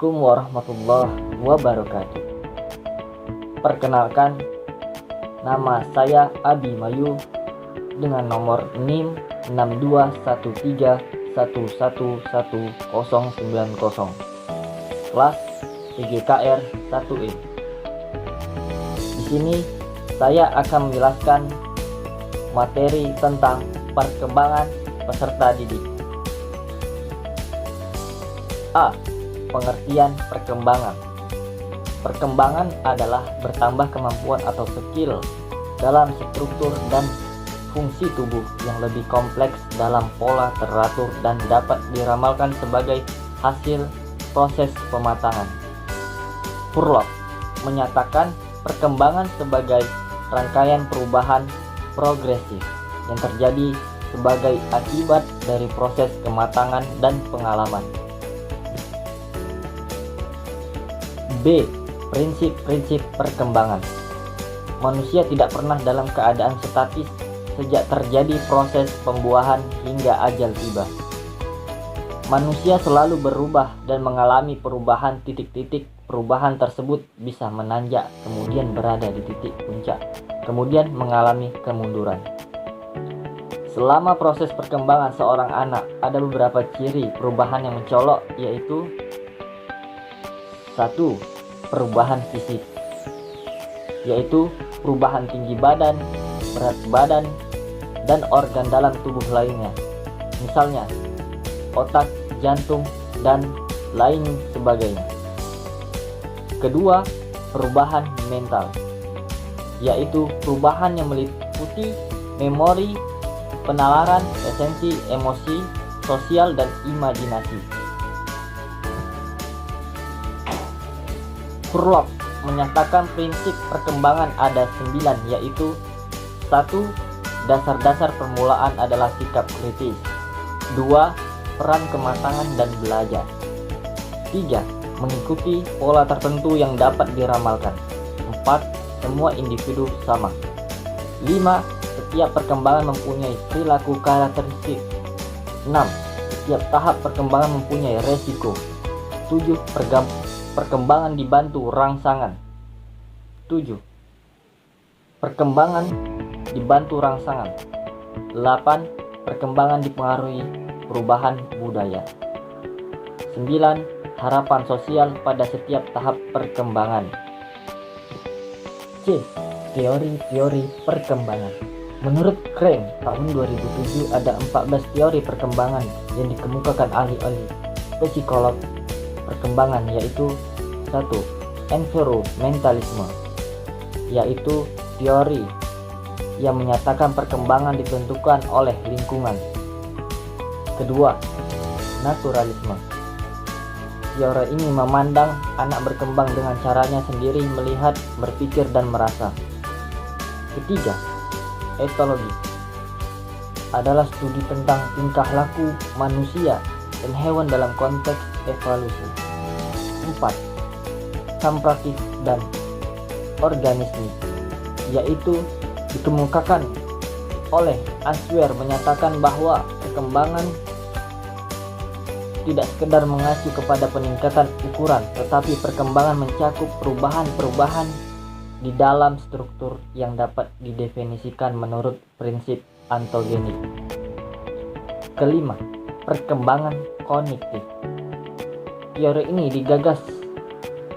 Assalamualaikum warahmatullahi wabarakatuh. Perkenalkan, nama saya Abimayu dengan nomor NIM 6213111090, kelas PGKR 1E. Di sini saya akan menjelaskan materi tentang perkembangan peserta didik. A. Pengertian perkembangan. Perkembangan adalah bertambah kemampuan atau skill dalam struktur dan fungsi tubuh yang lebih kompleks dalam pola teratur dan dapat diramalkan sebagai hasil proses pematangan. Furlop menyatakan perkembangan sebagai rangkaian perubahan progresif yang terjadi sebagai akibat dari proses kematangan dan pengalaman. B. Prinsip-prinsip perkembangan. Manusia tidak pernah dalam keadaan statis sejak terjadi proses pembuahan hingga ajal tiba. Manusia selalu berubah dan mengalami perubahan. Titik-titik perubahan tersebut bisa menanjak, kemudian berada di titik puncak, kemudian mengalami kemunduran. Selama proses perkembangan seorang anak, ada beberapa ciri perubahan yang mencolok, yaitu 1. Perubahan fisik, yaitu perubahan tinggi badan, berat badan, dan organ dalam tubuh lainnya, misalnya otak, jantung, dan lain sebagainya. Kedua, perubahan mental, yaitu perubahan yang meliputi memori, penalaran, esensi, emosi, sosial, dan imajinasi. Furlop menyatakan prinsip perkembangan ada 9, yaitu 1. Dasar-dasar permulaan adalah sikap kritis. 2. Peran kematangan dan belajar. 3. Mengikuti pola tertentu yang dapat diramalkan. 4. Semua individu sama. 5. Setiap perkembangan mempunyai perilaku karakteristik. 6. Setiap tahap perkembangan mempunyai resiko. 7. Perkembangan dibantu rangsangan. 7. Perkembangan dibantu rangsangan. 8. Perkembangan dipengaruhi perubahan budaya. 9. Harapan sosial pada setiap tahap perkembangan. C. Teori-teori perkembangan. Menurut Crane tahun 2007 ada 14 teori perkembangan yang dikemukakan ahli-ahli psikolog perkembangan, yaitu 1. Environmentalisme, yaitu teori yang menyatakan perkembangan ditentukan oleh lingkungan. Kedua, naturalisme. Teori ini memandang anak berkembang dengan caranya sendiri, melihat, berpikir, dan merasa. Ketiga, etologi adalah studi tentang tingkah laku manusia dan hewan dalam konteks evolusi. 4. Sampraktik dan organisme, yaitu dikemukakan oleh Ashwer, menyatakan bahwa perkembangan tidak sekedar mengacu kepada peningkatan ukuran, tetapi perkembangan mencakup perubahan-perubahan di dalam struktur yang dapat didefinisikan menurut prinsip ontogenik. Kelima, perkembangan kognitif. Teori ini digagas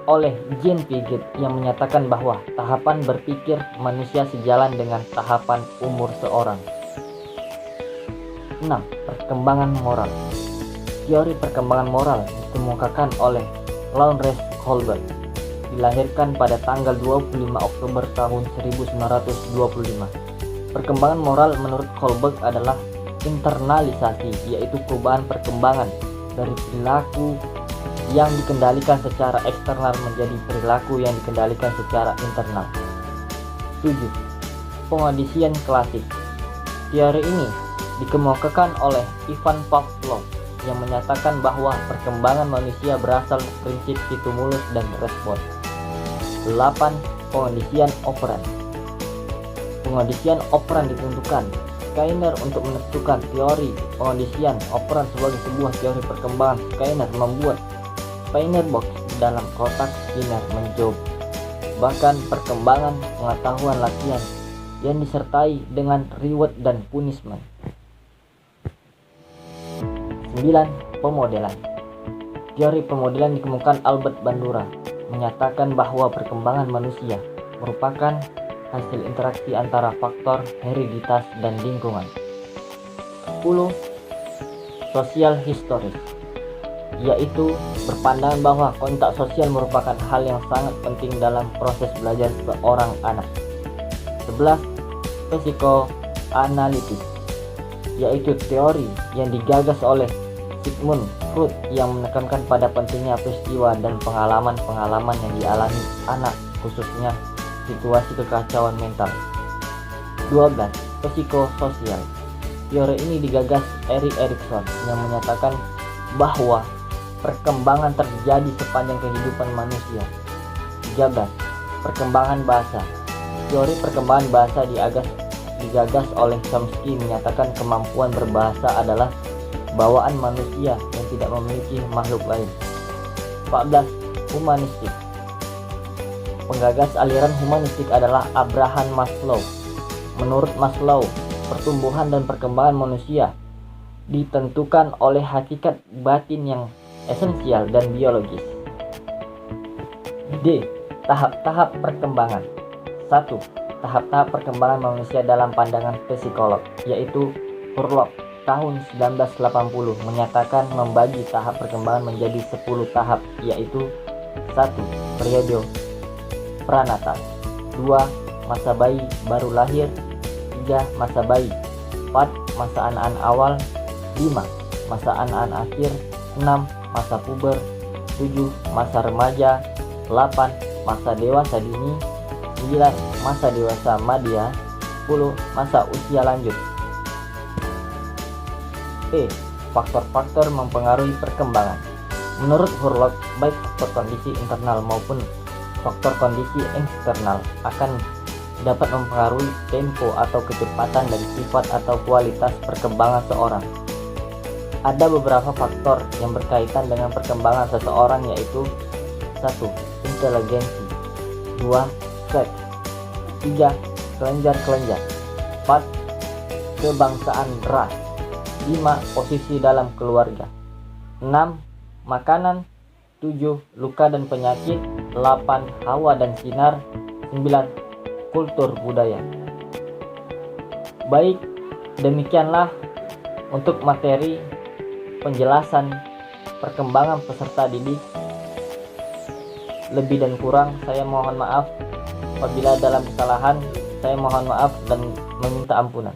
oleh Jean Piaget yang menyatakan bahwa tahapan berpikir manusia sejalan dengan tahapan umur seorang. 6. Perkembangan moral. Teori perkembangan moral dikemukakan oleh Lawrence Kohlberg, dilahirkan pada tanggal 25 Oktober tahun 1925. Perkembangan moral menurut Kohlberg adalah internalisasi, yaitu perubahan perkembangan dari perilaku yang dikendalikan secara eksternal menjadi perilaku yang dikendalikan secara internal. 7. Pengondisian klasik. Teori ini dikemukakan oleh Ivan Pavlov yang menyatakan bahwa perkembangan manusia berasal prinsip stimulus dan respon. 8. Pengondisian operan. Pengondisian operan ditentukan Skinner untuk menentukan teori pengondisian operan sebagai sebuah teori perkembangan. Skinner membuat Spinner box dalam kotak Skinner menjawab bahkan perkembangan pengetahuan latihan yang disertai dengan reward dan punishment. 9. Pemodelan. Teori pemodelan dikemukakan Albert Bandura menyatakan bahwa perkembangan manusia merupakan hasil interaksi antara faktor hereditas dan lingkungan. 10. Sosial historis, yaitu berpandangan bahwa kontak sosial merupakan hal yang sangat penting dalam proses belajar seorang anak. 11. Psikoanalitis, yaitu teori yang digagas oleh Sigmund Freud yang menekankan pada pentingnya peristiwa dan pengalaman-pengalaman yang dialami anak, khususnya situasi kekacauan mental. 12. Psikososial. Teori ini digagas Erik Erikson yang menyatakan bahwa perkembangan terjadi sepanjang kehidupan manusia. 13. Perkembangan bahasa. Teori perkembangan bahasa digagas oleh Chomsky menyatakan kemampuan berbahasa adalah bawaan manusia yang tidak memiliki makhluk lain. 14. Humanistik. Penggagas aliran humanistik adalah Abraham Maslow. Menurut Maslow, pertumbuhan dan perkembangan manusia ditentukan oleh hakikat batin yang esensial dan biologis. D. Tahap-tahap perkembangan. 1. Tahap-tahap perkembangan manusia dalam pandangan psikolog, yaitu Hurlock tahun 1980 menyatakan membagi tahap perkembangan menjadi 10 tahap, yaitu 1. Periode pranatal, 2. Masa bayi baru lahir, 3. Masa bayi, 4. Masa anak-anak awal, 5. Masa anak-anak akhir, 6. Masa puber, 7. Masa remaja, 8. Masa dewasa dini, 9. Masa dewasa madya, 10. Masa usia lanjut. E. Faktor-faktor mempengaruhi perkembangan. Menurut Hurlock, baik faktor kondisi internal maupun faktor kondisi eksternal akan dapat mempengaruhi tempo atau kecepatan dan sifat atau kualitas perkembangan seorang. Ada beberapa faktor yang berkaitan dengan perkembangan seseorang, yaitu 1. Inteligensi, 2. Seks, 3. Kelenjar-kelenjar, 4. Kebangsaan ras, 5. Posisi dalam keluarga, 6. Makanan, 7. Luka dan penyakit, 8. Hawa dan sinar, 9. Kultur budaya. Baik, demikianlah untuk materi penjelasan perkembangan peserta didik. Lebih dan kurang saya mohon maaf. Apabila dalam kesalahan, saya mohon maaf dan meminta ampunan.